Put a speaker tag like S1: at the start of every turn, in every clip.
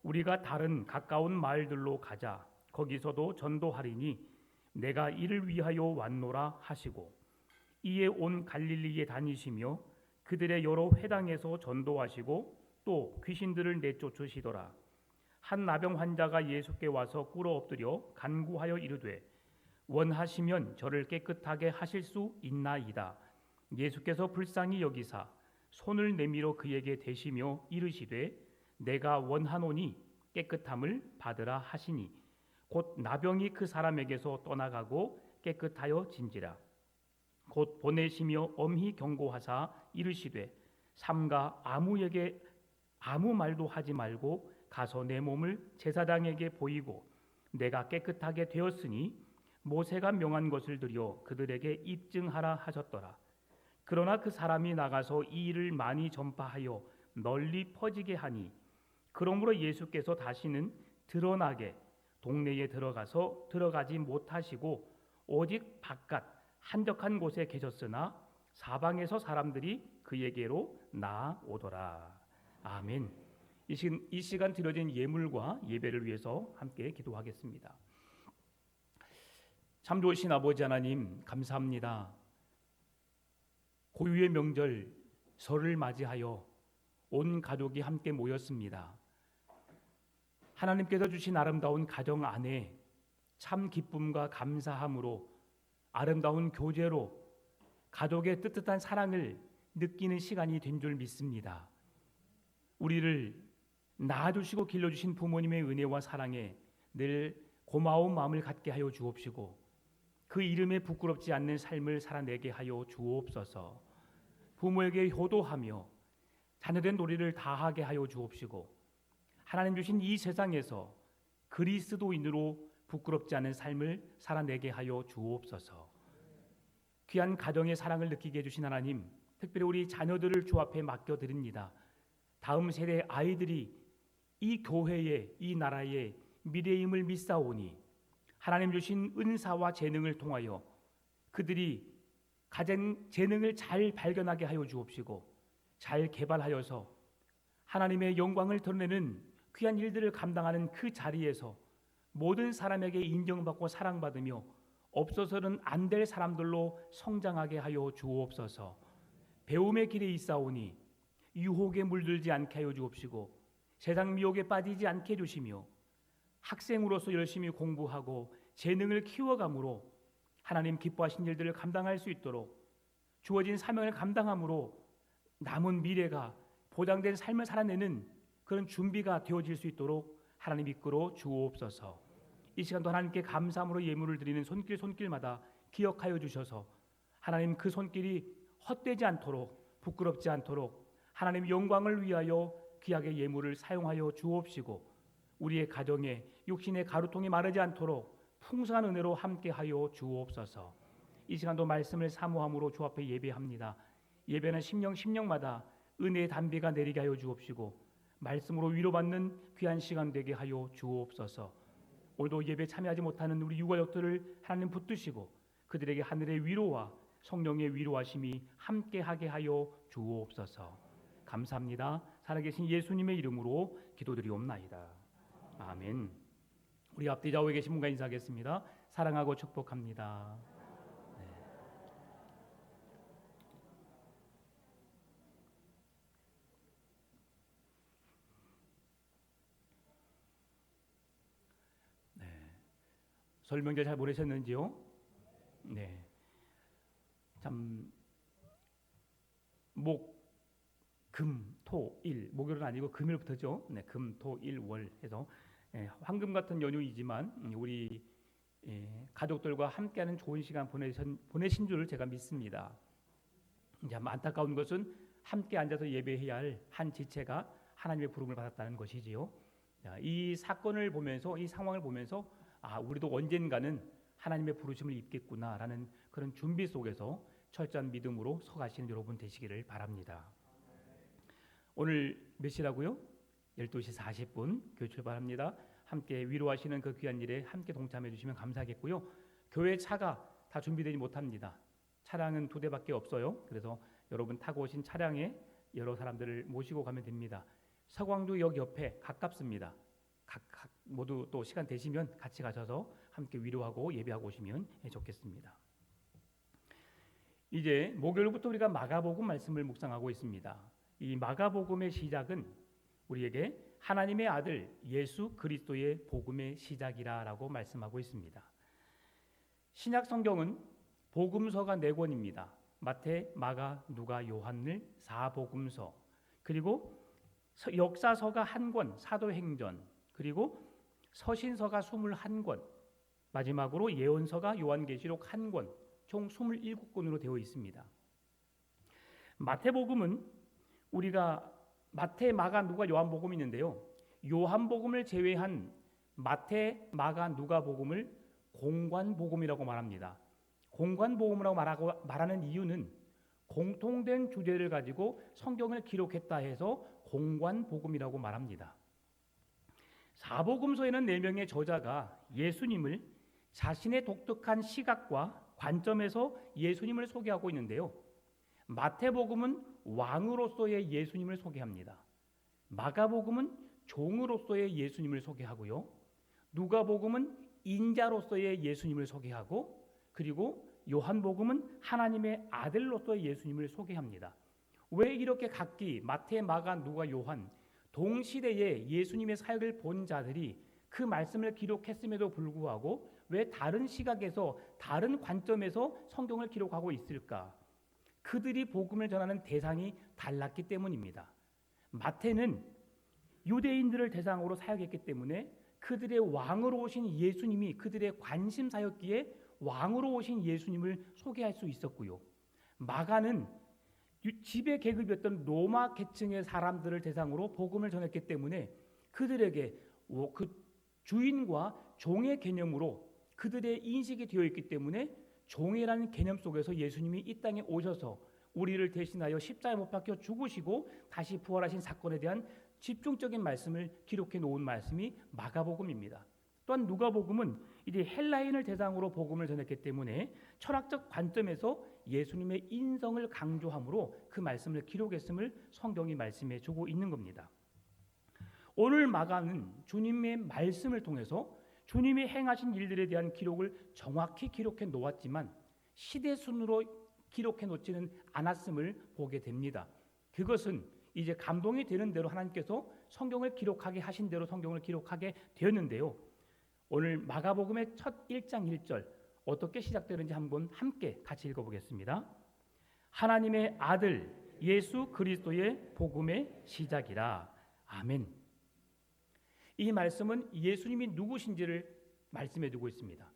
S1: 우리가 다른 가까운 마을들로 가자. 거기서도 전도하리니 내가 이를 위하여 왔노라 하시고, 이에 온 갈릴리에 다니시며 그들의 여러 회당에서 전도하시고 또 귀신들을 내쫓으시더라. 한 나병 환자가 예수께 와서 꿇어 엎드려 간구하여 이르되, 원하시면 저를 깨끗하게 하실 수 있나이다. 예수께서 불쌍히 여기사 손을 내밀어 그에게 대시며 이르시되, 내가 원하노니 깨끗함을 받으라 하시니, 곧 나병이 그 사람에게서 떠나가고 깨끗하여 진지라. 곧 보내시며 엄히 경고하사 이르시되, 삼가 아무에게 아무 말도 하지 말고 가서 내 몸을 제사장에게 보이고, 내가 깨끗하게 되었으니 모세가 명한 것을 드려 그들에게 입증하라 하셨더라. 그러나 그 사람이 나가서 이 일을 많이 전파하여 널리 퍼지게 하니, 그러므로 예수께서 다시는 드러나게 동네에 들어가지 못하시고 오직 바깥 한적한 곳에 계셨으나 사방에서 사람들이 그에게로 나아오더라. 아멘. 이 시간 드려진 예물과 예배를 위해서 함께 기도하겠습니다. 참 좋으신 아버지 하나님, 감사합니다. 고유의 명절 설을 맞이하여 온 가족이 함께 모였습니다. 하나님께서 주신 아름다운 가정 안에 참 기쁨과 감사함으로, 아름다운 교제로 가족의 뜨뜻한 사랑을 느끼는 시간이 된 줄 믿습니다. 우리를 낳아주시고 길러주신 부모님의 은혜와 사랑에 늘 고마운 마음을 갖게 하여 주옵시고, 그 이름에 부끄럽지 않는 삶을 살아내게 하여 주옵소서. 부모에게 효도하며 자녀된 도리를 다하게 하여 주옵시고, 하나님 주신 이 세상에서 그리스도인으로 부끄럽지 않은 삶을 살아내게 하여 주옵소서. 귀한 가정의 사랑을 느끼게 해주신 하나님, 특별히 우리 자녀들을 주 앞에 맡겨드립니다. 다음 세대 아이들이 이 교회의, 이 나라의 미래임을 믿사오니 하나님 주신 은사와 재능을 통하여 그들이 가진 재능을 잘 발견하게 하여 주옵시고, 잘 개발하여서 하나님의 영광을 드러내는 귀한 일들을 감당하는 그 자리에서 모든 사람에게 인정받고 사랑받으며 없어서는 안 될 사람들로 성장하게 하여 주옵소서. 배움의 길에 있사오니 유혹에 물들지 않게 하여 주옵시고, 세상 미혹에 빠지지 않게 해주시며, 학생으로서 열심히 공부하고 재능을 키워감으로 하나님 기뻐하신 일들을 감당할 수 있도록, 주어진 사명을 감당함으로 남은 미래가 보장된 삶을 살아내는 그런 준비가 되어질 수 있도록 하나님 이끌어 주옵소서. 이 시간도 하나님께 감사함으로 예물을 드리는 손길마다 기억하여 주셔서 하나님 그 손길이 헛되지 않도록, 부끄럽지 않도록 하나님 영광을 위하여 귀하게 예물을 사용하여 주옵시고, 우리의 가정에 육신의 가루통이 마르지 않도록 풍성한 은혜로 함께하여 주옵소서. 이 시간도 말씀을 사모함으로 주 앞에 예배합니다. 예배는 심령마다 은혜의 단비가 내리게 하여 주옵시고, 말씀으로 위로받는 귀한 시간 되게 하여 주옵소서. 오늘도 예배 참여하지 못하는 우리 유가족들을 하나님 붙드시고 그들에게 하늘의 위로와 성령의 위로하심이 함께하게 하여 주옵소서. 감사합니다. 살아계신 예수님의 이름으로 기도드리옵나이다. 아멘. 우리 앞뒤 좌우에 계신 분과 인사하겠습니다. 사랑하고 축복합니다. 설 명절 잘 보내셨는지요? 네. 참 금, 토, 일, 목요일은 아니고 금요일부터죠. 네, 금, 토, 일, 월 해서 황금 같은 연휴이지만 우리 가족들과 함께하는 좋은 시간 보내신 줄 제가 믿습니다. 참 안타까운 것은 함께 앉아서 예배해야 할 한 지체가 하나님의 부름을 받았다는 것이지요. 이 사건을 보면서, 이 상황을 보면서 우리도 언젠가는 하나님의 부르심을 입겠구나라는 그런 준비 속에서 철저한 믿음으로 서가시는 여러분 되시기를 바랍니다. 오늘 몇 시라고요? 12시 40분 교회 출발합니다. 함께 위로하시는 그 귀한 일에 함께 동참해 주시면 감사하겠고요. 교회 차가 다 준비되지 못합니다. 차량은 2대밖에 없어요. 그래서 여러분 타고 오신 차량에 여러 사람들을 모시고 가면 됩니다. 서광주역 옆에 가깝습니다. 모두 또 시간 되시면 같이 가셔서 함께 위로하고 예배하고 오시면 좋겠습니다. 이제 목요일부터 우리가 마가복음 말씀을 묵상하고 있습니다. 이 마가복음의 시작은 우리에게 하나님의 아들 예수 그리스도의 복음의 시작이라고 말씀하고 있습니다. 신약 성경은 복음서가 4권입니다. 마태, 마가, 누가, 요한을 4복음서, 그리고 역사서가 1권, 사도행전, 그리고 서신서가 21권, 마지막으로 예언서가 요한계시록 1권, 총 27권으로 되어 있습니다. 마태복음은 우리가 마태, 마가, 누가, 요한복음이 있는데요. 요한복음을 제외한 마태, 마가, 누가복음을 공관복음이라고 말합니다. 공관복음이라고 말하는 이유는 공통된 주제를 가지고 성경을 기록했다 해서 공관복음이라고 말합니다. 사복음서에는 4명의 저자가 예수님을 자신의 독특한 시각과 관점에서 예수님을 소개하고 있는데요. 마태복음은 왕으로서의 예수님을 소개합니다. 마가복음은 종으로서의 예수님을 소개하고요. 누가복음은 인자로서의 예수님을 소개하고, 그리고 요한복음은 하나님의 아들로서의 예수님을 소개합니다. 왜 이렇게 각기 마태, 마가, 누가, 요한 동시대에 예수님의 사역을 본 자들이 그 말씀을 기록했음에도 불구하고 왜 다른 시각에서 다른 관점에서 성경을 기록하고 있을까? 그들이 복음을 전하는 대상이 달랐기 때문입니다. 마태는 유대인들을 대상으로 사역했기 때문에 그들의 왕으로 오신 예수님이 그들의 관심사였기에 왕으로 오신 예수님을 소개할 수 있었고요. 마가는 지배 계급이었던 로마 계층의 사람들을 대상으로 복음을 전했기 때문에 그들에게 그 주인과 종의 개념으로 그들의 인식이 되어 있기 때문에 종이라는 개념 속에서 예수님이 이 땅에 오셔서 우리를 대신하여 십자가에 못 박혀 죽으시고 다시 부활하신 사건에 대한 집중적인 말씀을 기록해 놓은 말씀이 마가복음입니다. 또한 누가복음은 이제 헬라인을 대상으로 복음을 전했기 때문에 철학적 관점에서 예수님의 인성을 강조함으로 그 말씀을 기록했음을 성경이 말씀해 주고 있는 겁니다. 오늘 마가는 주님의 말씀을 통해서 주님이 행하신 일들에 대한 기록을 정확히 기록해 놓았지만 시대 순으로 기록해 놓지는 않았음을 보게 됩니다. 그것은 이제 감동이 되는 대로 하나님께서 성경을 기록하게 하신 대로 성경을 기록하게 되었는데요. 오늘 마가복음의 첫 1장 1절 어떻게 시작되는지 한번 함께 같이 읽어보겠습니다. 하나님의 아들 예수 그리스도의 복음의 시작이라. 아멘. 이 말씀은 예수님이 누구신지를 말씀해 주고 있습니다.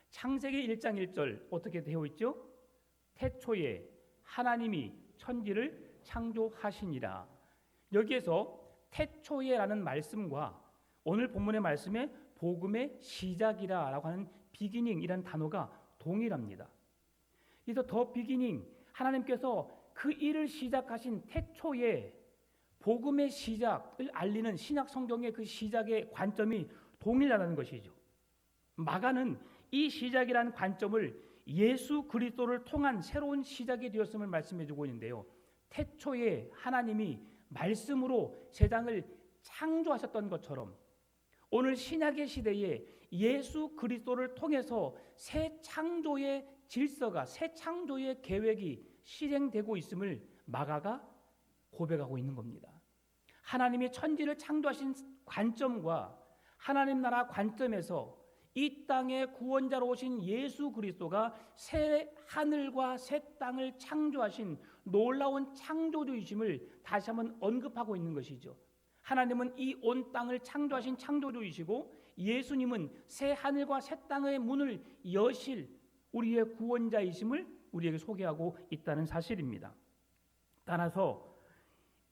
S1: 창세기 1장 1절 어떻게 되어 있죠? 태초에 하나님이 천지를 창조하시니라. 여기에서 태초에라는 말씀과 오늘 본문의 말씀에 복음의 시작이라고 하는 비기닝이라는 단어가 동일합니다. 그래서 더 비기닝, 하나님께서 그 일을 시작하신 태초에 복음의 시작을 알리는 신약 성경의 그 시작의 관점이 동일하다는 것이죠. 마가는 이 시작이라는 관점을 예수 그리스도를 통한 새로운 시작이 되었음을 말씀해 주고 있는데요. 태초에 하나님이 말씀으로 세상을 창조하셨던 것처럼 오늘 신약의 시대에 예수 그리스도를 통해서 새 창조의 질서가, 새 창조의 계획이 실행되고 있음을 마가가 고백하고 있는 겁니다. 하나님이 천지를 창조하신 관점과 하나님 나라 관점에서 이 땅의 구원자로 오신 예수 그리스도가 새 하늘과 새 땅을 창조하신 놀라운 창조주이심을 다시 한번 언급하고 있는 것이죠. 하나님은 이 온 땅을 창조하신 창조주이시고 예수님은 새 하늘과 새 땅의 문을 여실 우리의 구원자이심을 우리에게 소개하고 있다는 사실입니다. 따라서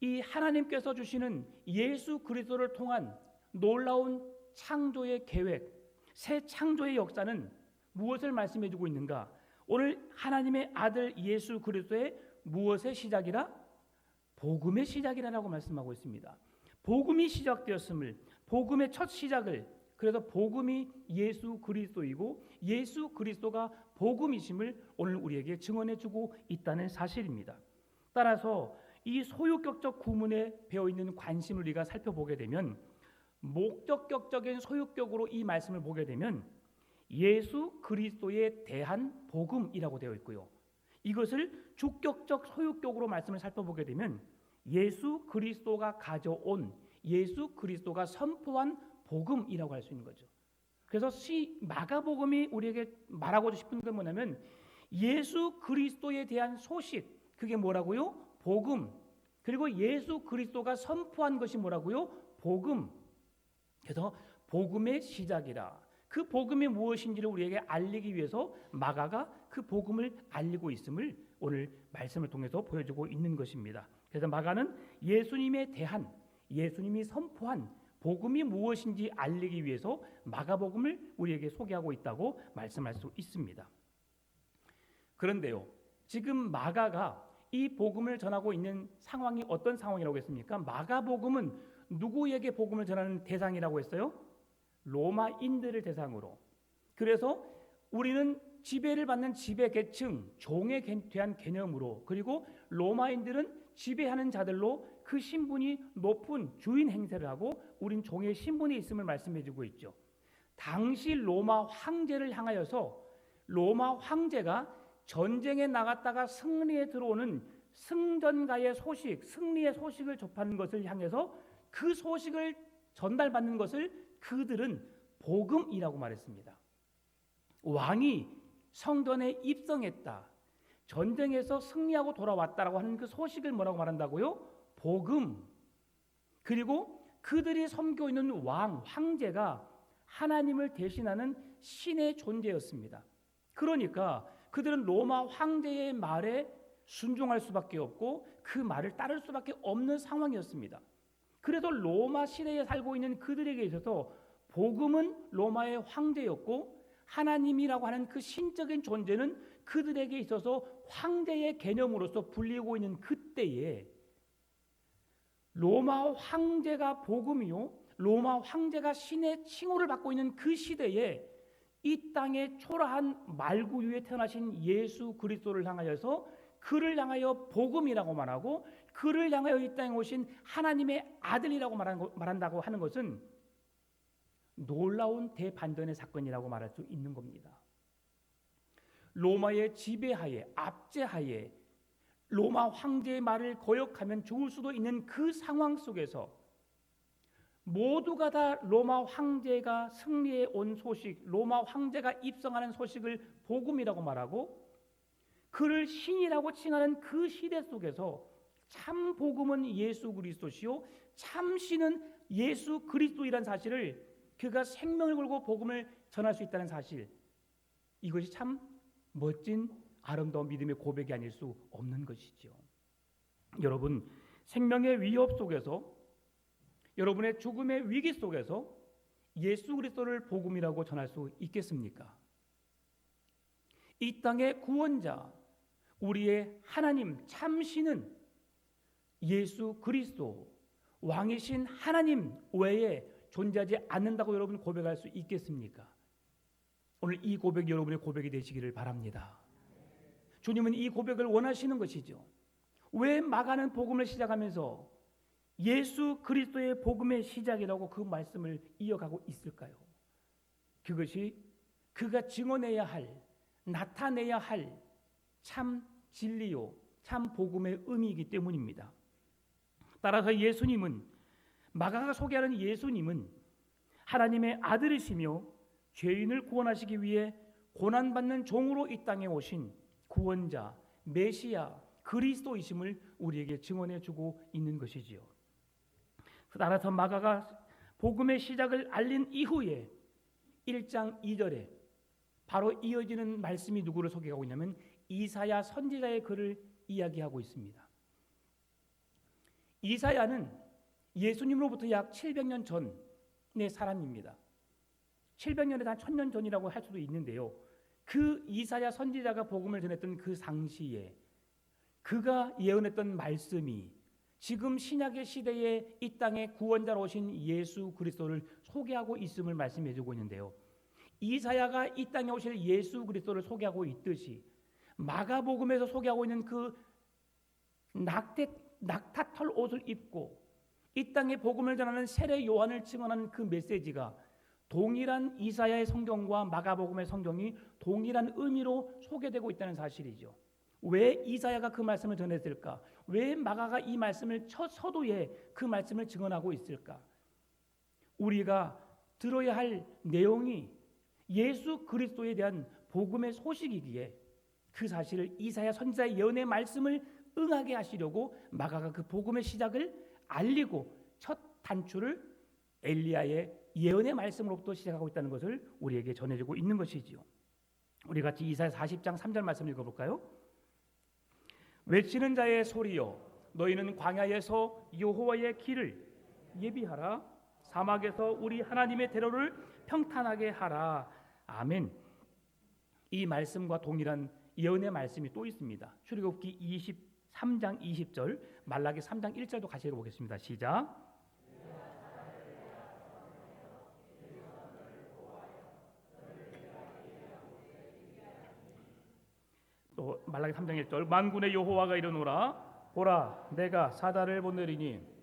S1: 이 하나님께서 주시는 예수 그리스도를 통한 놀라운 창조의 계획, 새 창조의 역사는 무엇을 말씀해 주고 있는가? 오늘 하나님의 아들 예수 그리스도의 무엇의 시작이라? 복음의 시작이라고 말씀하고 있습니다. 복음이 시작되었음을, 복음의 첫 시작을, 그래서 복음이 예수 그리스도이고 예수 그리스도가 복음이심을 오늘 우리에게 증언해 주고 있다는 사실입니다. 따라서 이 소유격적 구문에 배어 있는 관심을 우리가 살펴보게 되면 목적격적인 소유격으로 이 말씀을 보게 되면 예수 그리스도에 대한 복음이라고 되어 있고요. 이것을 주격적 소유격으로 말씀을 살펴보게 되면 예수 그리스도가 가져온, 예수 그리스도가 선포한 복음이라고 할 수 있는 거죠. 그래서 마가복음이 우리에게 말하고 싶은 건 뭐냐면 예수 그리스도에 대한 소식, 그게 뭐라고요? 복음. 그리고 예수 그리스도가 선포한 것이 뭐라고요? 복음. 그래서 복음의 시작이라. 그 복음이 무엇인지를 우리에게 알리기 위해서 마가가 그 복음을 알리고 있음을 오늘 말씀을 통해서 보여주고 있는 것입니다. 그래서 마가는 예수님에 대한, 예수님이 선포한 복음이 무엇인지 알리기 위해서 마가복음을 우리에게 소개하고 있다고 말씀할 수 있습니다. 그런데요, 지금 마가가 이 복음을 전하고 있는 상황이 어떤 상황이라고 했습니까? 마가복음은 누구에게 복음을 전하는 대상이라고 했어요? 로마인들을 대상으로. 그래서 우리는 지배를 받는 지배계층, 종에 대한 개념으로, 그리고 로마인들은 지배하는 자들로 그 신분이 높은 주인 행세를 하고 우린 종의 신분이 있음을 말씀해주고 있죠. 당시 로마 황제를 향하여서 로마 황제가 전쟁에 나갔다가 승리에 들어오는 승전가의 소식, 승리의 소식을 접하는 것을 향해서 그 소식을 전달받는 것을 그들은 복음이라고 말했습니다. 왕이 성전에 입성했다, 전쟁에서 승리하고 돌아왔다라고 하는 그 소식을 뭐라고 말한다고요? 복음. 그리고 그들이 섬기고 있는 왕, 황제가 하나님을 대신하는 신의 존재였습니다. 그러니까 그들은 로마 황제의 말에 순종할 수밖에 없고 그 말을 따를 수밖에 없는 상황이었습니다. 그래서 로마 시대에 살고 있는 그들에게 있어서 복음은 로마의 황제였고 하나님이라고 하는 그 신적인 존재는 그들에게 있어서 황제의 개념으로서 불리고 있는 그때에 로마 황제가 복음이요, 로마 황제가 신의 칭호를 받고 있는 그 시대에 이 땅에 초라한 말구유에 태어나신 예수 그리스도를 향하여서 그를 향하여 복음이라고 말하고 그를 향하여 이 땅에 오신 하나님의 아들이라고 말한다고 하는 것은 놀라운 대반전의 사건이라고 말할 수 있는 겁니다. 로마의 지배하에, 압제하에 로마 황제의 말을 거역하면 죽을 수도 있는 그 상황 속에서 모두가 다 로마 황제가 승리해 온 소식, 로마 황제가 입성하는 소식을 복음이라고 말하고 그를 신이라고 칭하는 그 시대 속에서 참 복음은 예수 그리스도시요 참 신은 예수 그리스도이란 사실을 그가 생명을 걸고 복음을 전할 수 있다는 사실, 이것이 참 멋진 아름다운 믿음의 고백이 아닐 수 없는 것이죠. 여러분, 생명의 위협 속에서, 여러분의 죽음의 위기 속에서 예수 그리스도를 복음이라고 전할 수 있겠습니까? 이 땅의 구원자, 우리의 하나님 참신은 예수 그리스도, 왕이신 하나님 외에 존재하지 않는다고 여러분 고백할 수 있겠습니까? 오늘 이 고백이 여러분의 고백이 되시기를 바랍니다. 주님은 이 고백을 원하시는 것이죠. 왜 마가는 복음을 시작하면서 예수 그리스도의 복음의 시작이라고 그 말씀을 이어가고 있을까요? 그것이 그가 증언해야 할, 나타내야 할 참 진리요, 참 복음의 의미이기 때문입니다. 따라서 예수님은, 마가가 소개하는 예수님은 하나님의 아들이시며 죄인을 구원하시기 위해 고난받는 종으로 이 땅에 오신 구원자, 메시아, 그리스도이심을 우리에게 증언해 주고 있는 것이지요. 따라서 마가가 복음의 시작을 알린 이후에 1장 2절에 바로 이어지는 말씀이 누구를 소개하고 있냐면 이사야 선지자의 글을 이야기하고 있습니다. 이사야는 예수님으로부터 약 700년 전의 사람입니다. 700년에서 한 1000년 전이라고 할 수도 있는데요. 그 이사야 선지자가 복음을 전했던 그 당시에 그가 예언했던 말씀이 지금 신약의 시대에 이 땅에 구원자로 오신 예수 그리스도를 소개하고 있음을 말씀해 주고 있는데요. 이사야가 이 땅에 오실 예수 그리스도를 소개하고 있듯이 마가복음에서 소개하고 있는 그 낙타털 옷을 입고 이 땅에 복음을 전하는 세례 요한을 증언하는 그 메시지가 동일한 이사야의 성경과 마가복음의 성경이 동일한 의미로 소개되고 있다는 사실이죠. 왜 이사야가 그 말씀을 전했을까? 왜 마가가 이 말씀을 첫 서두에 그 말씀을 증언하고 있을까? 우리가 들어야 할 내용이 예수 그리스도에 대한 복음의 소식이기에 그 사실을 이사야 선지자의 예언의 말씀을 응하게 하시려고 마가가 그 복음의 시작을 알리고 첫 단추를 엘리야의 예언의 말씀으로부터 시작하고 있다는 것을 우리에게 전해주고 있는 것이지요. 우리 같이 이사야 40장 3절 말씀 읽어볼까요? 외치는 자의 소리여, 너희는 광야에서 여호와의 길을 예비하라. 사막에서 우리 하나님의 대로를 평탄하게 하라. 아멘. 이 말씀과 동일한 예언의 말씀이 또 있습니다. 출애굽기 23장 20절, 말라기 3장 1절도 같이 읽어보겠습니다. 시작. 또 말라기 3장 1절, 만군의 여호와가 이르노라. 보라, 내가 사다를 보내리니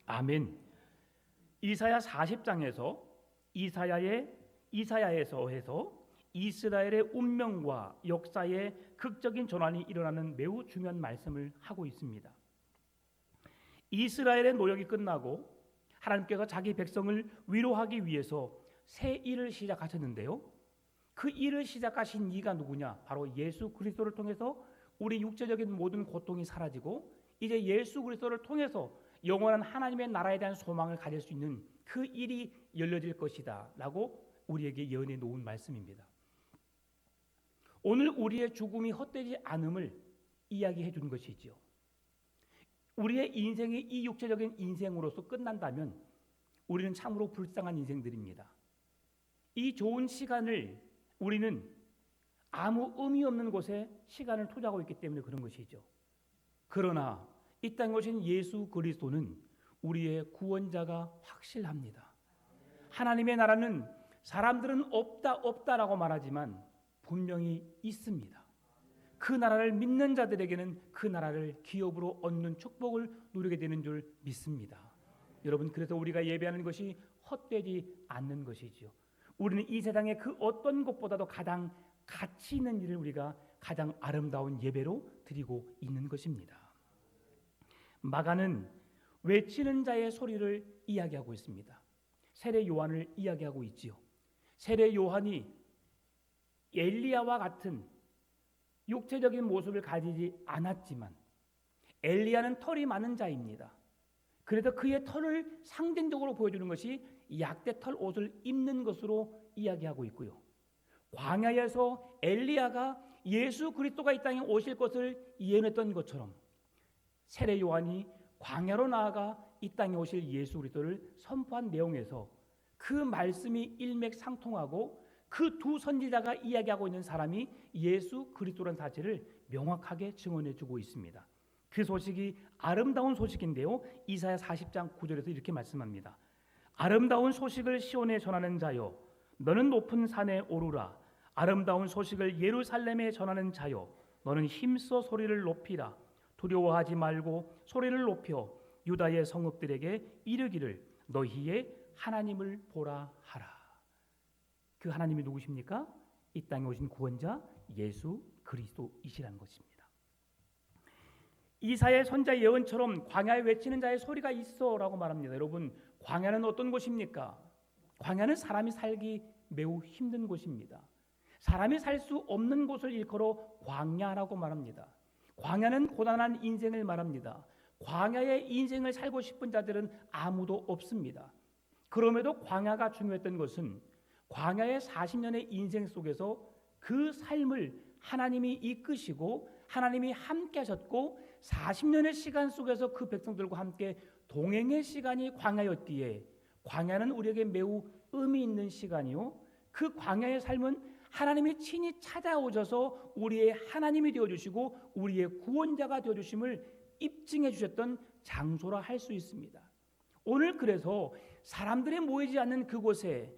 S1: 아멘. 이사야 40장에서 이사야에서 해서 이스라엘의 운명과 역사의 극적인 전환이 일어나는 매우 중요한 말씀을 하고 있습니다. 이스라엘의 노역이 끝나고 하나님께서 자기 백성을 위로하기 위해서 새 일을 시작하셨는데요. 그 일을 시작하신 이가 누구냐? 바로 예수 그리스도를 통해서 우리 육체적인 모든 고통이 사라지고 이제 예수 그리스도를 통해서 영원한 하나님의 나라에 대한 소망을 가질 수 있는 그 일이 열려질 것이다 라고 우리에게 예언해 놓은 말씀입니다. 오늘 우리의 죽음이 헛되지 않음을 이야기해 주는 것이지요. 우리의 인생이 이 육체적인 인생으로서 끝난다면 우리는 참으로 불쌍한 인생들입니다. 이 좋은 시간을 우리는 아무 의미 없는 곳에 시간을 투자하고 있기 때문에 그런 것이죠. 그러나 이 땅에 오신 예수 그리스도는 우리의 구원자가 확실합니다. 하나님의 나라는 사람들은 없다라고 말하지만 분명히 있습니다. 그 나라를 믿는 자들에게는 그 나라를 기업으로 얻는 축복을 누리게 되는 줄 믿습니다. 여러분, 그래서 우리가 예배하는 것이 헛되지 않는 것이지요. 우리는 이 세상의 그 어떤 것보다도 가장 가치 있는 일을 우리가 가장 아름다운 예배로 드리고 있는 것입니다. 마가는 외치는 자의 소리를 이야기하고 있습니다. 세례 요한을 이야기하고 있지요. 세례 요한이 엘리야와 같은 육체적인 모습을 가지지 않았지만 엘리야는 털이 많은 자입니다. 그래서 그의 털을 상징적으로 보여주는 것이 약대털 옷을 입는 것으로 이야기하고 있고요. 광야에서 엘리야가 예수 그리스도가 이 땅에 오실 것을 예언했던 것처럼 세례 요한이 광야로 나아가 이 땅에 오실 예수 그리스도를 선포한 내용에서 그 말씀이 일맥상통하고 그 두 선지자가 이야기하고 있는 사람이 예수 그리스도라는 사실을 명확하게 증언해 주고 있습니다. 그 소식이 아름다운 소식인데요. 이사야 40장 9절에서 이렇게 말씀합니다. 아름다운 소식을 시온에 전하는 자여, 너는 높은 산에 오르라. 아름다운 소식을 예루살렘에 전하는 자여, 너는 힘써 소리를 높이라. 두려워하지 말고 소리를 높여 유다의 성읍들에게 이르기를 너희의 하나님을 보라 하라. 그 하나님이 누구십니까? 이 땅에 오신 구원자 예수 그리스도이시라는 것입니다. 이사야의 선지자 예언처럼 광야에 외치는 자의 소리가 있어라고 말합니다. 여러분, 광야는 어떤 곳입니까? 광야는 사람이 살기 매우 힘든 곳입니다. 사람이 살 수 없는 곳을 일컬어 광야라고 말합니다. 광야는 고단한 인생을 말합니다. 광야의 인생을 살고 싶은 자들은 아무도 없습니다. 그럼에도 광야가 중요했던 것은 광야의 40년의 인생 속에서 그 삶을 하나님이 이끄시고 하나님이 함께 하셨고 40년의 시간 속에서 그 백성들과 함께 동행의 시간이 광야였기에 광야는 우리에게 매우 의미 있는 시간이요, 그 광야의 삶은 하나님이 친히 찾아오셔서 우리의 하나님이 되어주시고 우리의 구원자가 되어주심을 입증해 주셨던 장소라 할 수 있습니다. 오늘 그래서 사람들이 모이지 않는 그곳에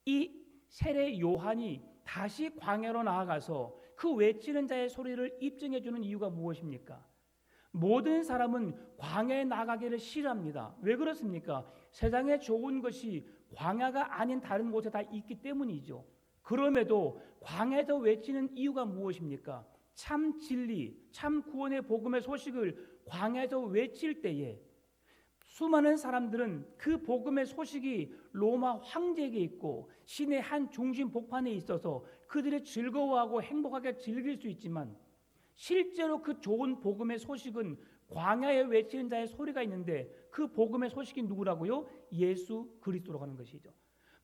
S1: 이 세례 요한이 다시 광야로 나아가서 그 외치는 자의 소리를 입증해 주는 이유가 무엇입니까? 모든 사람은 광야에 나가기를 싫어합니다. 왜 그렇습니까? 세상에 좋은 것이 광야가 아닌 다른 곳에 다 있기 때문이죠. 그럼에도 광야에서 외치는 이유가 무엇입니까? 참 진리, 참 구원의 복음의 소식을 광야에서 외칠 때에 수많은 사람들은 그 복음의 소식이 로마 황제에게 있고 신의 한 중심 복판에 있어서 그들이 즐거워하고 행복하게 즐길 수 있지만, 실제로 그 좋은 복음의 소식은 광야에 외치는 자의 소리가 있는데, 그 복음의 소식이 누구라고요? 예수 그리스도라고 하는 것이죠.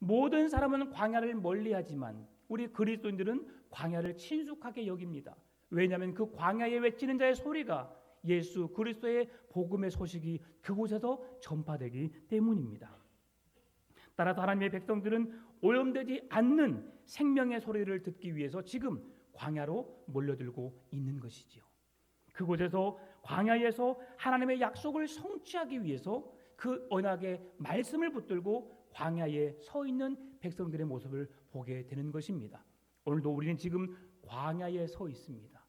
S1: 모든 사람은 광야를 멀리하지만 우리 그리스도인들은 광야를 친숙하게 여깁니다. 왜냐하면 그 광야에 외치는 자의 소리가 예수 그리스도의 복음의 소식이 그곳에서 전파되기 때문입니다. 따라서 하나님의 백성들은 오염되지 않는 생명의 소리를 듣기 위해서 지금 광야로 몰려들고 있는 것이지요. 그곳에서 광야에서 하나님의 약속을 성취하기 위해서 그 언약의 말씀을 붙들고 광야에 서 있는 백성들의 모습을 보게 되는 것입니다. 오늘도 우리는 지금 광야에 서 있습니다.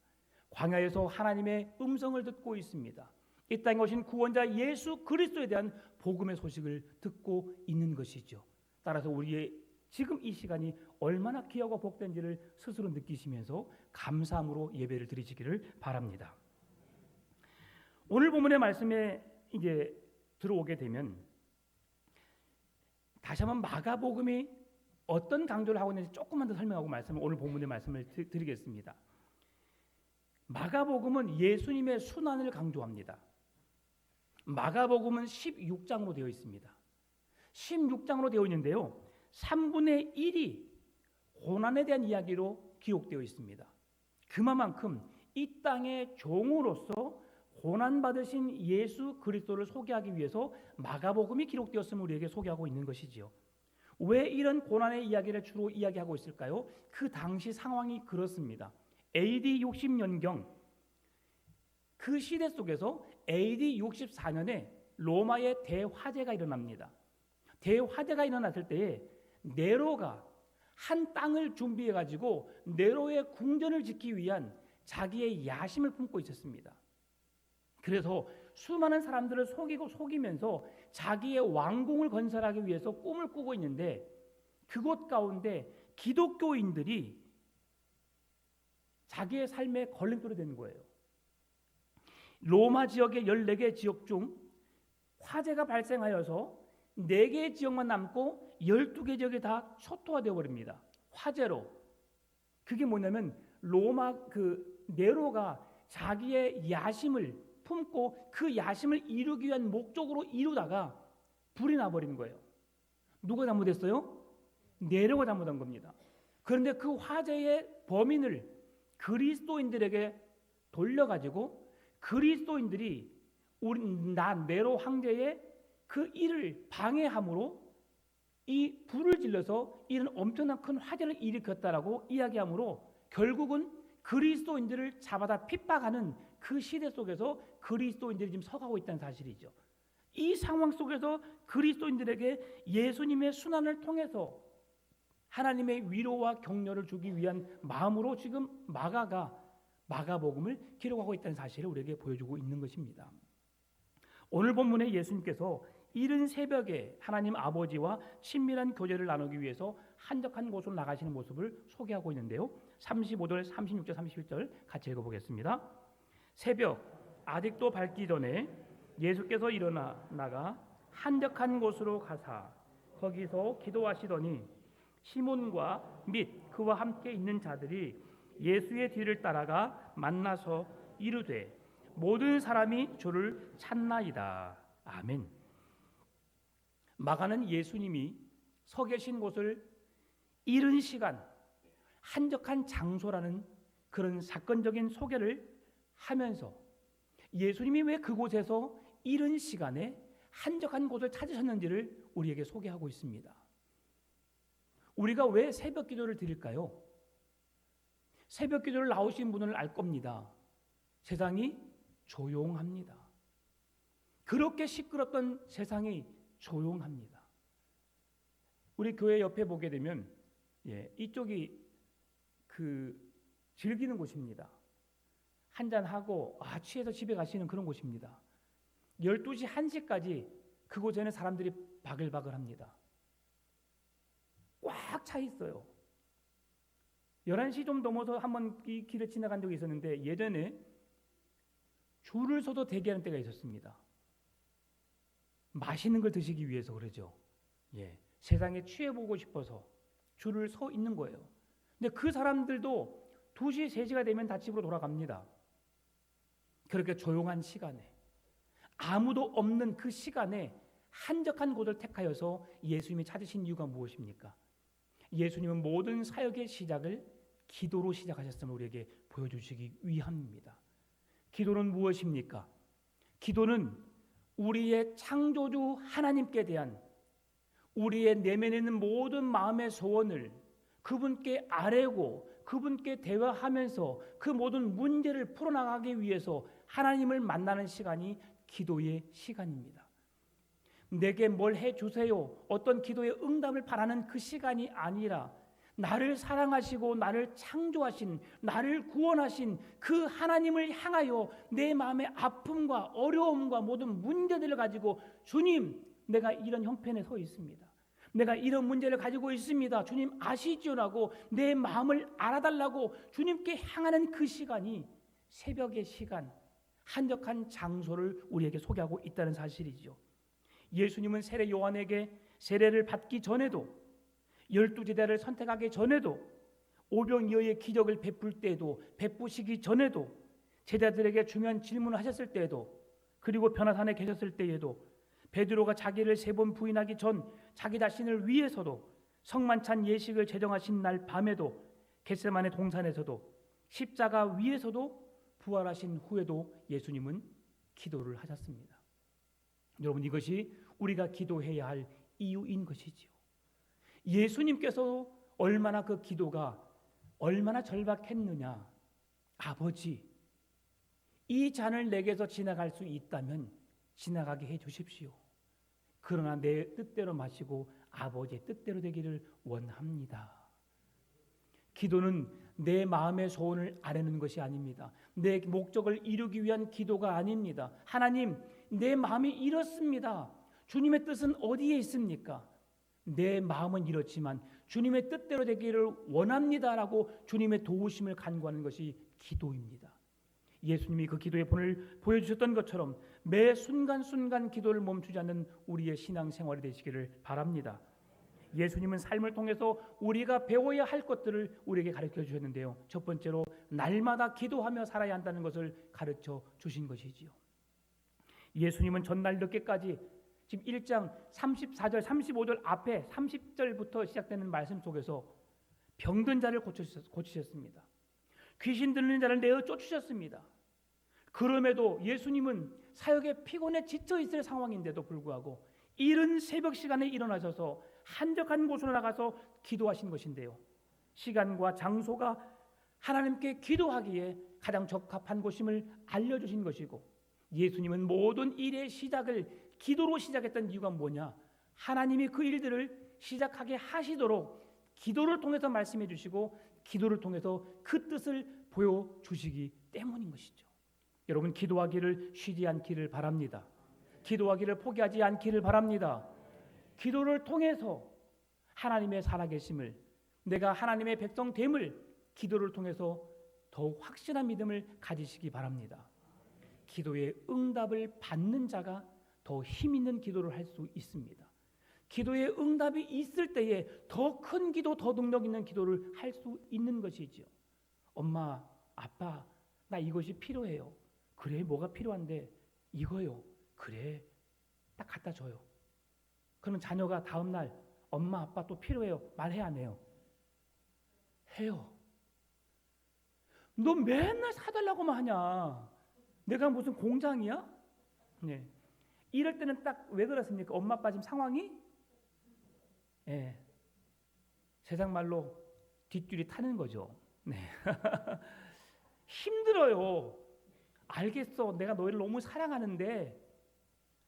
S1: 광야에서 하나님의 음성을 듣고 있습니다. 이 땅에 오신 구원자 예수 그리스도에 대한 복음의 소식을 듣고 있는 것이죠. 따라서 우리의 지금 이 시간이 얼마나 귀하고 복된지를 스스로 느끼시면서 감사함으로 예배를 드리시기를 바랍니다. 오늘 본문의 말씀에 이제 들어오게 되면 다시 한번 마가복음이 어떤 강조를 하고 있는지 조금만 더 설명하고 오늘 본문의 말씀을 드리겠습니다. 마가복음은 예수님의 순환을 강조합니다. 마가복음은 16장으로 되어 있습니다. 16장으로 되어 있는데요, 3분의 1이 고난에 대한 이야기로 기록되어 있습니다. 그만큼 이 땅의 종으로서 고난받으신 예수 그리스도를 소개하기 위해서 마가복음이 기록되었음을 우리에게 소개하고 있는 것이지요. 왜 이런 고난의 이야기를 주로 이야기하고 있을까요? 그 당시 상황이 그렇습니다. AD 60년경 그 시대 속에서 AD 64년에 로마의 대화재가 일어납니다. 대화재가 일어났을 때에 네로가 한 땅을 준비해 가지고 네로의 궁전을 짓기 위한 자기의 야심을 품고 있었습니다. 그래서 수많은 사람들을 속이면서 자기의 왕궁을 건설하기 위해서 꿈을 꾸고 있는데, 그곳 가운데 기독교인들이 자기의 삶에 걸림돌이 되는 거예요. 로마 지역의 14개 지역 중 화재가 발생하여서 4개의 지역만 남고 12개 지역이 다 초토화되어 버립니다. 화재로. 그게 뭐냐면 로마 네로가 자기의 야심을 품고 그 야심을 이루기 위한 목적으로 이루다가 불이 나버리는 거예요. 누가 잘못했어요? 네로가 잘못한 겁니다. 그런데 그 화재의 범인을 그리스도인들에게 돌려가지고 그리스도인들이 네로 황제의 그 일을 방해함으로 이 불을 질러서 이런 엄청난 큰 화재를 일으켰다라고 이야기함으로 결국은 그리스도인들을 잡아다 핍박하는 그 시대 속에서 그리스도인들이 지금 서가고 있다는 사실이죠. 이 상황 속에서 그리스도인들에게 예수님의 순환을 통해서 하나님의 위로와 격려를 주기 위한 마음으로 지금 마가복음을 기록하고 있다는 사실을 우리에게 보여주고 있는 것입니다. 오늘 본문에 예수님께서 이른 새벽에 하나님 아버지와 친밀한 교제를 나누기 위해서 한적한 곳으로 나가시는 모습을 소개하고 있는데요. 35절, 36절, 31절 같이 읽어보겠습니다. 새벽 아직도 밝기 전에 예수께서 나가 한적한 곳으로 가사 거기서 기도하시더니 시몬과 및 그와 함께 있는 자들이 예수의 뒤를 따라가 만나서 이르되 모든 사람이 주를 찾나이다. 아멘. 마가는 예수님이 서 계신 곳을 이른 시간, 한적한 장소라는 그런 사건적인 소개를 하면서 예수님이 왜 그곳에서 이른 시간에 한적한 곳을 찾으셨는지를 우리에게 소개하고 있습니다. 우리가 왜 새벽 기도를 드릴까요? 새벽 기도를 나오신 분을 알 겁니다. 세상이 조용합니다. 그렇게 시끄럽던 세상이 조용합니다. 우리 교회 옆에 보게 되면 이쪽이 즐기는 곳입니다. 한잔하고 취해서 집에 가시는 그런 곳입니다. 12시, 1시까지 그곳에는 사람들이 바글바글합니다. 꽉 차 있어요. 11시 좀 넘어서 한번 이 길을 지나간 적이 있었는데 예전에 줄을 서도 대기하는 때가 있었습니다. 맛있는 걸 드시기 위해서 그러죠. 세상에 취해보고 싶어서 줄을 서 있는 거예요. 근데 그 사람들도 2시, 3시가 되면 다 집으로 돌아갑니다. 그렇게 조용한 시간에, 아무도 없는 그 시간에 한적한 곳을 택하여서 예수님이 찾으신 이유가 무엇입니까? 예수님은 모든 사역의 시작을 기도로 시작하셨음을 우리에게 보여주시기 위함입니다. 기도는 무엇입니까? 기도는 우리의 창조주 하나님께 대한 우리의 내면에 있는 모든 마음의 소원을 그분께 아뢰고 그분께 대화하면서 그 모든 문제를 풀어나가기 위해서 하나님을 만나는 시간이 기도의 시간입니다. 내게 뭘 해주세요, 어떤 기도의 응답을 바라는 그 시간이 아니라 나를 사랑하시고 나를 창조하신, 나를 구원하신 그 하나님을 향하여 내 마음의 아픔과 어려움과 모든 문제들을 가지고 주님, 내가 이런 형편에 서 있습니다. 내가 이런 문제를 가지고 있습니다. 주님 아시죠라고 내 마음을 알아달라고 주님께 향하는 그 시간이 새벽의 시간, 한적한 장소를 우리에게 소개하고 있다는 사실이죠. 예수님은 세례 요한에게 세례를 받기 전에도 12제자를 선택하기 전에도 오병이어의 기적을 베풀 때에도 베푸시기 전에도 제자들에게 중요한 질문을 하셨을 때에도 그리고 변화산에 계셨을 때에도 베드로가 자기를 3번 부인하기 전 자기 자신을 위해서도 성만찬 예식을 제정하신 날 밤에도 겟세마네 동산에서도 십자가 위에서도 부활하신 후에도 예수님은 기도를 하셨습니다. 여러분, 이것이 우리가 기도해야 할 이유인 것이지요. 예수님께서 얼마나 그 기도가 얼마나 절박했느냐. 아버지, 이 잔을 내게서 지나갈 수 있다면 지나가게 해 주십시오. 그러나 내 뜻대로 마시고 아버지의 뜻대로 되기를 원합니다. 기도는 내 마음의 소원을 아뢰는 것이 아닙니다. 내 목적을 이루기 위한 기도가 아닙니다. 하나님, 내 마음이 이렇습니다. 주님의 뜻은 어디에 있습니까? 내 마음은 이렇지만 주님의 뜻대로 되기를 원합니다라고 주님의 도우심을 간구하는 것이 기도입니다. 예수님이 그 기도의 본을 보여주셨던 것처럼 매 순간순간 기도를 멈추지 않는 우리의 신앙생활이 되시기를 바랍니다. 예수님은 삶을 통해서 우리가 배워야 할 것들을 우리에게 가르쳐 주셨는데요. 첫 번째로 날마다 기도하며 살아야 한다는 것을 가르쳐 주신 것이지요. 예수님은 전날 늦게까지 지금 1장 34절 35절 앞에 30절부터 시작되는 말씀 속에서 병든 자를 고치셨습니다. 귀신 들리는 자를 내어 쫓으셨습니다. 그럼에도 예수님은 사역에 피곤해 지쳐 있을 상황인데도 불구하고 이른 새벽 시간에 일어나셔서 한적한 곳으로 나가서 기도하신 것인데요. 시간과 장소가 하나님께 기도하기에 가장 적합한 곳임을 알려주신 것이고, 예수님은 모든 일의 시작을 기도로 시작했던 이유가 뭐냐? 하나님이 그 일들을 시작하게 하시도록 기도를 통해서 말씀해 주시고 기도를 통해서 그 뜻을 보여주시기 때문인 것이죠. 여러분, 기도하기를 쉬지 않기를 바랍니다. 기도하기를 포기하지 않기를 바랍니다. 기도를 통해서 하나님의 살아계심을, 내가 하나님의 백성됨을 기도를 통해서 더욱 확실한 믿음을 가지시기 바랍니다. 기도의 응답을 받는 자가 더 힘 있는 기도를 할 수 있습니다. 기도의 응답이 있을 때에 더 큰 기도, 더 능력 있는 기도를 할 수 있는 것이지요. 엄마, 아빠, 나 이것이 필요해요. 그래, 뭐가 필요한데? 이거요. 그래, 딱 갖다 줘요. 그러면 자녀가 다음 날 엄마, 아빠 또 필요해요. 말해 안 해요? 해요. 너 맨날 사달라고만 하냐? 내가 무슨 공장이야? 네. 이럴 때는 딱 왜 그렇습니까? 엄마 아빠 지금 상황이 세상 말로 뒷줄이 타는 거죠. 네. 힘들어요. 알겠어. 내가 너희를 너무 사랑하는데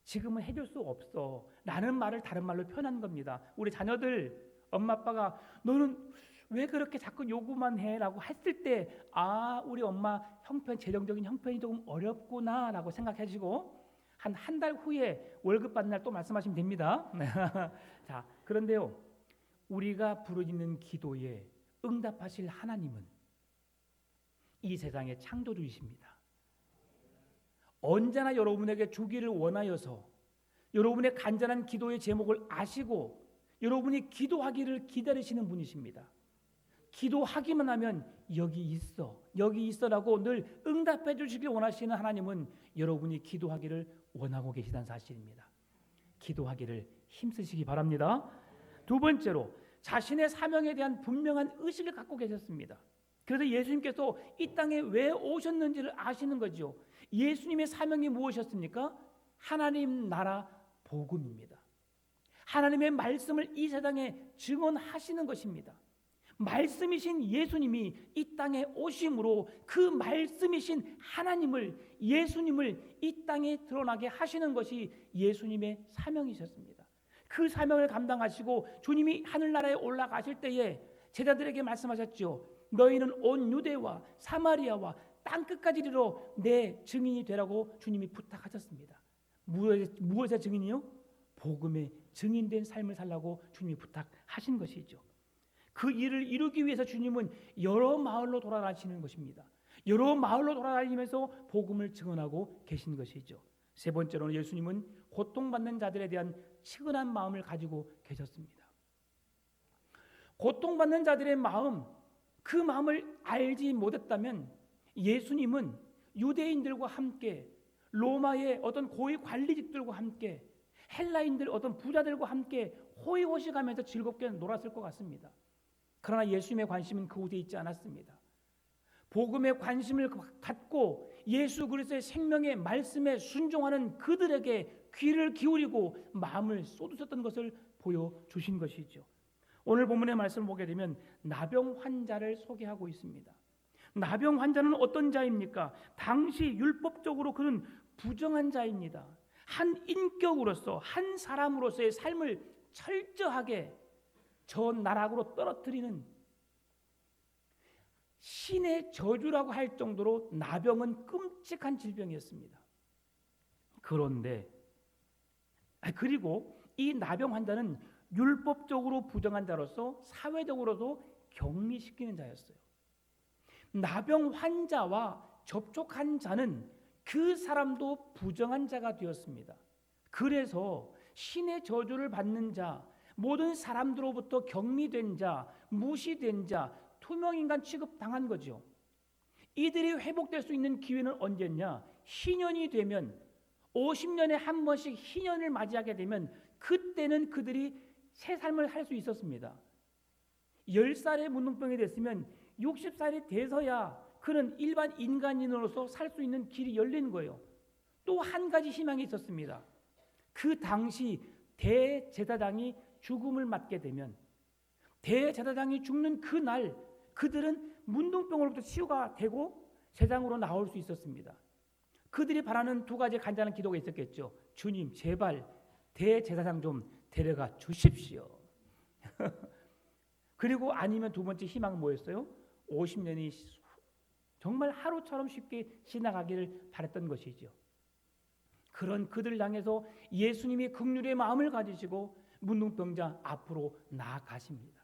S1: 지금은 해줄 수 없어 라는 말을 다른 말로 표현한 겁니다. 우리 자녀들 엄마 아빠가 너는 왜 그렇게 자꾸 요구만 해? 라고 했을 때 우리 엄마 재정적인 형편이 조금 어렵구나 라고 생각하시고 한 달 후에 월급 받는 날 또 말씀하시면 됩니다. 자, 그런데요, 우리가 부르짖는 기도에 응답하실 하나님은 이 세상의 창조주이십니다. 언제나 여러분에게 주기를 원하여서 여러분의 간절한 기도의 제목을 아시고 여러분이 기도하기를 기다리시는 분이십니다. 기도하기만 하면 여기 있어라고 늘 응답해 주시길 원하시는 하나님은 여러분이 기도하기를 원하고 계시다는 사실입니다. 기도하기를 힘쓰시기 바랍니다. 두 번째로 자신의 사명에 대한 분명한 의식을 갖고 계셨습니다. 그래서 예수님께서 이 땅에 왜 오셨는지를 아시는 거죠. 예수님의 사명이 무엇이었습니까? 하나님 나라 복음입니다. 하나님의 말씀을 이 세상에 증언하시는 것입니다. 말씀이신 예수님이 이 땅에 오심으로 그 말씀이신 하나님을, 예수님을 이 땅에 드러나게 하시는 것이 예수님의 사명이셨습니다. 그 사명을 감당하시고 주님이 하늘나라에 올라가실 때에 제자들에게 말씀하셨죠. 너희는 온 유대와 사마리아와 땅끝까지 이르러 내 증인이 되라고 주님이 부탁하셨습니다. 무엇의 증인이요? 복음의 증인된 삶을 살라고 주님이 부탁하신 것이죠. 그 일을 이루기 위해서 주님은 여러 마을로 돌아다니시는 것입니다. 여러 마을로 돌아다니면서 복음을 증언하고 계신 것이죠. 세 번째로는 예수님은 고통받는 자들에 대한 치근한 마음을 가지고 계셨습니다. 고통받는 자들의 마음, 그 마음을 알지 못했다면 예수님은 유대인들과 함께 로마의 어떤 고위 관리직들과 함께 헬라인들 어떤 부자들과 함께 호의호식하면서 즐겁게 놀았을 것 같습니다. 그러나 예수님의 관심은 그곳에 있지 않았습니다. 복음에 관심을 갖고 예수 그리스도의 생명의 말씀에 순종하는 그들에게 귀를 기울이고 마음을 쏟으셨던 것을 보여주신 것이죠. 오늘 본문의 말씀을 보게 되면 나병 환자를 소개하고 있습니다. 나병 환자는 어떤 자입니까? 당시 율법적으로 그는 부정한 자입니다. 한 인격으로서 한 사람으로서의 삶을 철저하게 저 나락으로 떨어뜨리는 신의 저주라고 할 정도로 나병은 끔찍한 질병이었습니다. 그런데 그리고 이 나병 환자는 율법적으로 부정한 자로서 사회적으로도 격리시키는 자였어요. 나병 환자와 접촉한 자는 그 사람도 부정한 자가 되었습니다. 그래서 신의 저주를 받는 자, 모든 사람들로부터 격리된 자, 무시된 자, 투명인간 취급당한 거죠. 이들이 회복될 수 있는 기회는 언제냐? 희년이 되면 50년에 한 번씩 희년을 맞이하게 되면 그때는 그들이 새 삶을 할 수 있었습니다. 10살의 문둥병이 됐으면 60살이 돼서야 그는 일반 인간인으로서 살 수 있는 길이 열린 거예요. 또 한 가지 희망이 있었습니다. 그 당시 대제사장이 죽음을 맞게 되면 대제사장이 죽는 그날 그들은 문둥병으로부터 치유가 되고 세상으로 나올 수 있었습니다. 그들이 바라는 두 가지 간절한 기도가 있었겠죠. 주님 제발 대제사장 좀 데려가 주십시오. 그리고 아니면 두 번째 희망은 뭐였어요? 50년이 정말 하루처럼 쉽게 지나가기를 바랬던 것이죠. 그런 그들 향해서 예수님이 긍휼의 마음을 가지시고 문둥병자 앞으로 나아가십니다.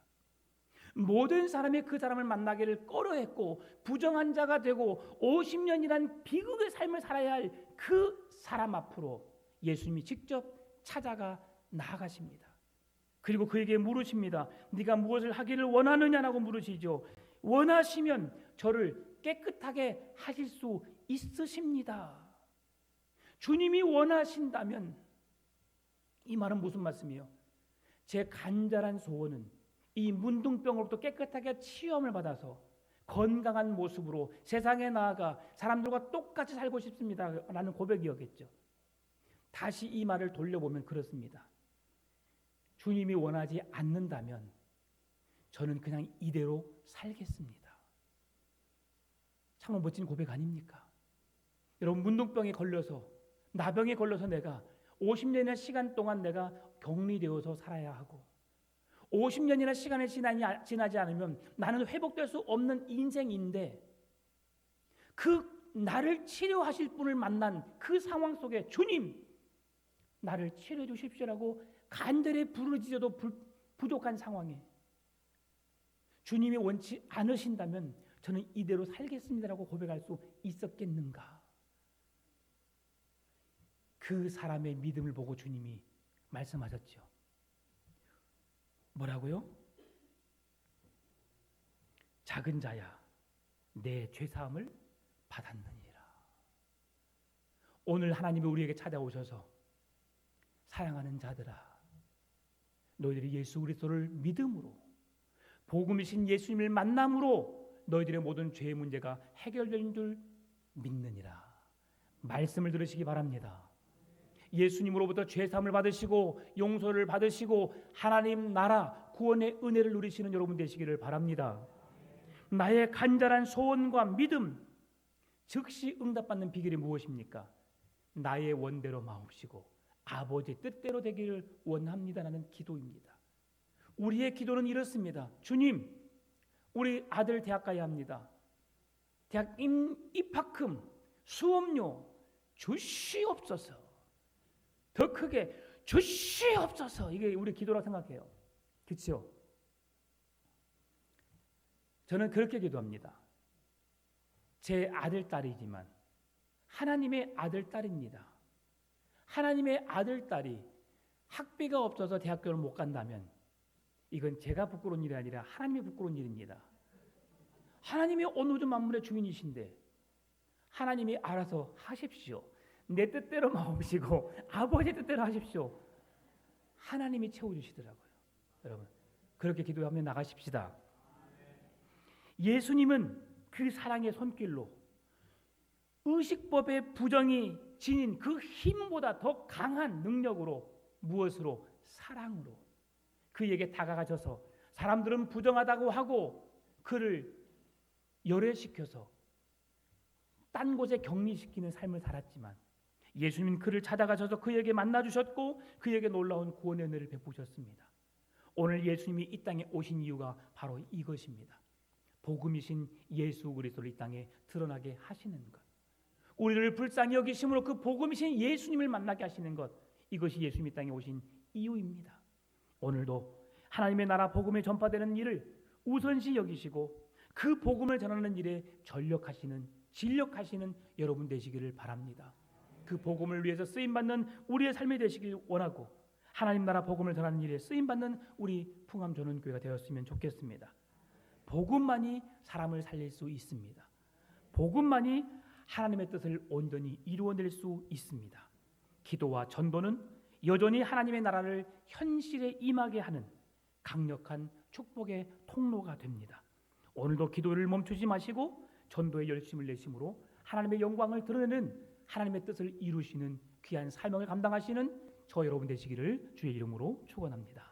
S1: 모든 사람이 그 사람을 만나기를 꺼려했고 부정한 자가 되고 50년이란 비극의 삶을 살아야 할 그 사람 앞으로 예수님이 직접 찾아가 나아가십니다. 그리고 그에게 물으십니다. 네가 무엇을 하기를 원하느냐라고 물으시죠. 원하시면 저를 깨끗하게 하실 수 있으십니다. 주님이 원하신다면, 이 말은 무슨 말씀이에요? 제 간절한 소원은 이 문둥병으로부터 깨끗하게 치유함을 받아서 건강한 모습으로 세상에 나아가 사람들과 똑같이 살고 싶습니다 라는 고백이었겠죠. 다시 이 말을 돌려보면 그렇습니다. 주님이 원하지 않는다면 저는 그냥 이대로 살겠습니다. 참 멋진 고백 아닙니까? 여러분, 문둥병에 걸려서 나병에 걸려서 내가 50년이나 시간 동안 내가 격리되어서 살아야 하고 50년이나 시간이 지나지 않으면 나는 회복될 수 없는 인생인데 그 나를 치료하실 분을 만난 그 상황 속에 주님 나를 치료해 주십시오라고 간절히 부르짖어도 부족한 상황에 주님이 원치 않으신다면 저는 이대로 살겠습니다라고 고백할 수 있었겠는가? 그 사람의 믿음을 보고 주님이 말씀하셨죠. 뭐라고요? 작은 자야 내 죄사함을 받았느니라. 오늘 하나님이 우리에게 찾아오셔서 사랑하는 자들아 너희들이 예수 그리스도를 믿음으로 복음이신 예수님을 만남으로 너희들의 모든 죄의 문제가 해결된 줄 믿느니라. 말씀을 들으시기 바랍니다. 예수님으로부터 죄사함을 받으시고 용서를 받으시고 하나님 나라 구원의 은혜를 누리시는 여러분 되시기를 바랍니다. 나의 간절한 소원과 믿음 즉시 응답받는 비결이 무엇입니까? 나의 원대로 마옵시고 아버지 뜻대로 되기를 원합니다라는 기도입니다. 우리의 기도는 이렇습니다. 주님, 우리 아들 대학 가야 합니다. 대학 입학금, 수업료 주시옵소서. 더 크게 주시옵소서. 이게 우리 기도라고 생각해요. 그렇죠? 저는 그렇게 기도합니다. 제 아들, 딸이지만 하나님의 아들, 딸입니다. 하나님의 아들, 딸이 학비가 없어서 대학교를 못 간다면 이건 제가 부끄러운 일이 아니라 하나님이 부끄러운 일입니다. 하나님이 온 우주 만물의 주인이신데 하나님이 알아서 하십시오. 내 뜻대로 마옵시고 아버지 뜻대로 하십시오. 하나님이 채워주시더라고요. 여러분 그렇게 기도하며 나가십시다. 예수님은 그 사랑의 손길로 의식법의 부정이 지닌 그 힘보다 더 강한 능력으로 무엇으로? 사랑으로 그에게 다가가셔서 사람들은 부정하다고 하고 그를 열애시켜서 딴 곳에 격리시키는 삶을 살았지만 예수님은 그를 찾아가셔서 그에게 만나주셨고 그에게 놀라운 구원의 은혜를 베푸셨습니다. 오늘 예수님이 이 땅에 오신 이유가 바로 이것입니다. 복음이신 예수 그리스도를 이 땅에 드러나게 하시는 것, 우리를 불쌍히 여기심으로 그 복음이신 예수님을 만나게 하시는 것, 이것이 예수님이 이 땅에 오신 이유입니다. 오늘도 하나님의 나라 복음에 전파되는 일을 우선시 여기시고 그 복음을 전하는 일에 진력하시는 여러분 되시기를 바랍니다. 그 복음을 위해서 쓰임받는 우리의 삶이 되시길 원하고 하나님 나라 복음을 전하는 일에 쓰임받는 우리 풍암전원교회가 되었으면 좋겠습니다. 복음만이 사람을 살릴 수 있습니다. 복음만이 하나님의 뜻을 온전히 이루어낼 수 있습니다. 기도와 전도는 여전히 하나님의 나라를 현실에 임하게 하는 강력한 축복의 통로가 됩니다. 오늘도 기도를 멈추지 마시고 전도에 열심을 내심으로 하나님의 영광을 드러내는 하나님의 뜻을 이루시는 귀한 사명을 감당하시는 저 여러분 되시기를 주의 이름으로 축원합니다.